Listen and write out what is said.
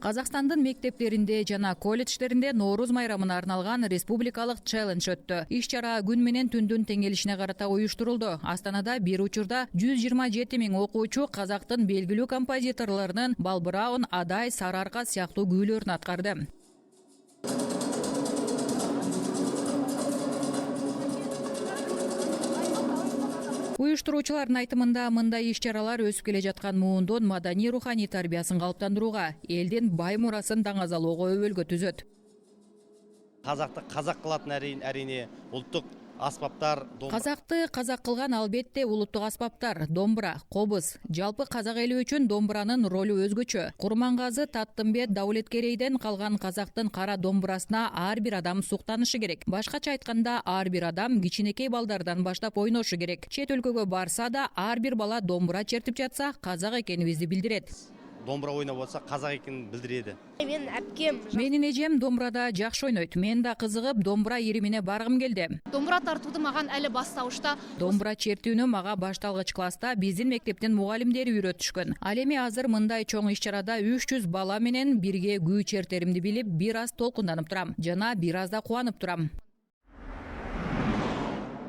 Казакстандын мектептеринде жана колледждеринде Нооруз майрамына арналган республикалык челлендж өттү. Иш-чара күн менен түндүн теңелишине карата уюштурулду. Астанада бир учурда 127 миң окуучу казактын белгилүү композиторлорунун Балбыраун, Адай, Сары Арка сыяктуу күүлөрүн аткарды. Уюштуруучулардын айтымында мындай иш-чаралар өсүп келе жаткан муундун маданий руханий тарбиясын калыптандырууга, элдин бай мурасын даңазалоого өбөлгө түзөт. Казакты казак кылатын әрине улуттук аспаптар. Казакты казак кылган албетте улуттук аспаптар, домбура, кобуз. Жалпы казак эли үчүн домбуранын ролу өзгөчө. Курмангазы Таттымбет Даулеткерейден калган казактын кара домбурасына ар бир адам суктанышы керек. Башкача айтканда, ар бир адам кичинекей балдардан баштап ойношу керек. Чет өлкөгө барса да, ар бир бала домбура чертип жатса, казак экенибизди билдирет. Домбура ойнап болса казак экенин билдирет. Менин әпкем. Менин эжем домбурада жакшы ойнойт. Мен да кызыгып домбура иримине баргым келди. Домбура тартууду маган әле баштабышта. Домбура чертүүнү мага башталгыч класста биздин мектептин мугалимдери үйрөтүшкөн. Ал эми азыр мындай чоң иш-чарада 300 бала менен бирге күү чертеримди билип, бир аз толкунданып турам жана бир аз да кубанып турам.